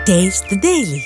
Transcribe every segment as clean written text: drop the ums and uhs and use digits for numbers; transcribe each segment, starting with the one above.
Taste the Daily.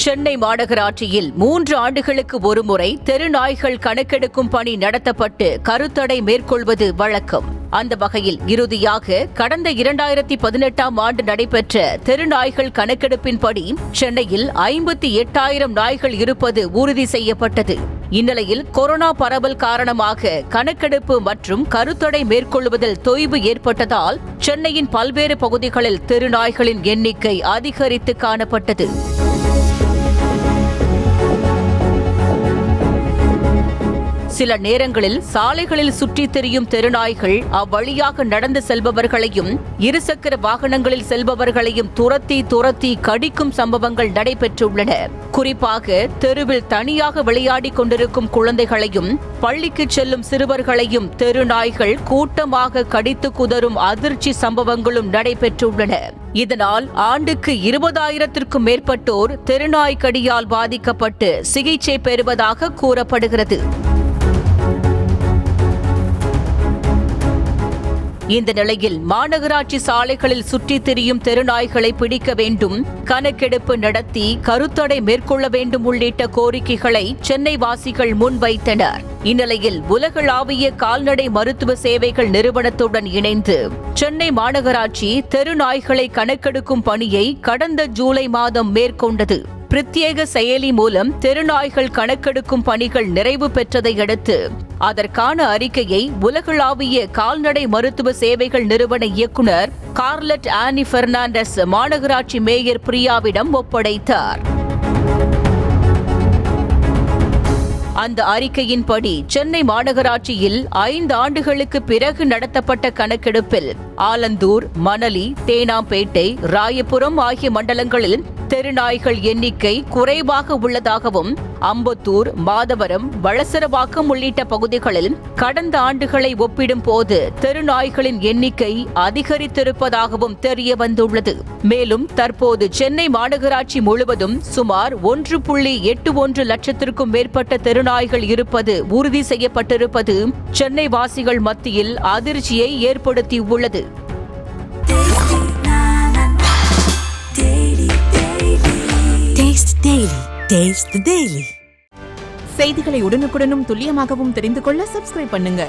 Chennai மாநகராட்சியில் 3 ஆண்டுகளுக்கு ஒருமுறை தெருநாய்கள் கணக்கெடுக்கும் பணி நடத்தப்பட்டு கருத்தடை மேற்கொள்வது வழக்கம். அந்த வகையில் இறுதியாக கடந்த 2018ஆம் ஆண்டு நடைபெற்ற தெருநாய்கள் கணக்கெடுப்பின்படி சென்னையில் 58,000 நாய்கள் இருப்பது உறுதி செய்யப்பட்டது. இந்நிலையில் கொரோனா பரவல் காரணமாக கணக்கெடுப்பு மற்றும் கருத்தடை மேற்கொள்வதில் தொய்வு ஏற்பட்டதால் சென்னையின் பல்வேறு பகுதிகளில் தெருநாய்களின் எண்ணிக்கை அதிகரித்து காணப்பட்டது. சில நேரங்களில் சாலைகளில் சுற்றித் திரியும் தெருநாய்கள் அவ்வழியாக நடந்து செல்பவர்களையும் இருசக்கர வாகனங்களில் செல்பவர்களையும் துரத்தி கடிக்கும் சம்பவங்கள் நடைபெற்றுள்ளன. குறிப்பாக தெருவில் தனியாக விளையாடிக் கொண்டிருக்கும் குழந்தைகளையும் பள்ளிக்கு செல்லும் சிறுவர்களையும் தெருநாய்கள் கூட்டமாக கடித்து குதறும் அதிர்ச்சி சம்பவங்களும் நடைபெற்றுள்ளன. இதனால் ஆண்டுக்கு 20,000த்திற்கும் மேற்பட்டோர் தெருநாய் கடியால் பாதிக்கப்பட்டு சிகிச்சை பெறுவதாக கூறப்படுகிறது. இந்த நிலையில் மாநகராட்சி சாலைகளில் சுற்றித் திரியும் தெருநாய்களை பிடிக்க வேண்டும், கணக்கெடுப்பு நடத்தி கருத்தடை மேற்கொள்ள வேண்டும் உள்ளிட்ட கோரிக்கைகளை சென்னை வாசிகள் முன்வைத்தனர். இந்நிலையில் உலகளாவிய கால்நடை மருத்துவ சேவைகள் நிறுவனத்துடன் இணைந்து சென்னை மாநகராட்சி தெருநாய்களை கணக்கெடுக்கும் பணியை கடந்த ஜூலை மாதம் மேற்கொண்டது. பிரத்யேக செயலி மூலம் தெருநாய்கள் கணக்கெடுக்கும் பணிகள் நிறைவு பெற்றதை அடுத்து அதற்கான அறிக்கையை உலகளாவிய கால்நடை மருத்துவ சேவைகள் நிறுவன இயக்குநர் கார்லட் ஆனி பெர்னாண்டஸ் மாநகராட்சி மேயர் பிரியாவிடம் ஒப்படைத்தார். அந்த அறிக்கையின்படி சென்னை மாநகராட்சியில் 5 ஆண்டுகளுக்கு பிறகு நடத்தப்பட்ட கணக்கெடுப்பில் ஆலந்தூர், மணலி, தேனாம்பேட்டை, ராயபுரம் ஆகிய மண்டலங்களில் தெருநாய்கள் எண்ணிக்கை குறைவாக உள்ளதாகவும், அம்பத்தூர், மாதவரம், வளசரவாக்கம் உள்ளிட்ட பகுதிகளில் கடந்த ஆண்டுகளை ஒப்பிடும் போது தெருநாய்களின் எண்ணிக்கை அதிகரித்திருப்பதாகவும் தெரிய வந்துள்ளது. மேலும் தற்போது சென்னை மாநகராட்சி முழுவதும் சுமார் 1.81 லட்சத்திற்கும் மேற்பட்ட தெருநாய்கள் இருப்பது உறுதி செய்யப்பட்டிருப்பது சென்னை வாசிகள் மத்தியில் அதிர்ச்சியை ஏற்படுத்தியுள்ளது. Taste the Daily. செய்திகளை உடனுக்குடனும் துல்லியமாகவும் தெரிந்து கொள்ள சப்ஸ்கிரைப் பண்ணுங்க.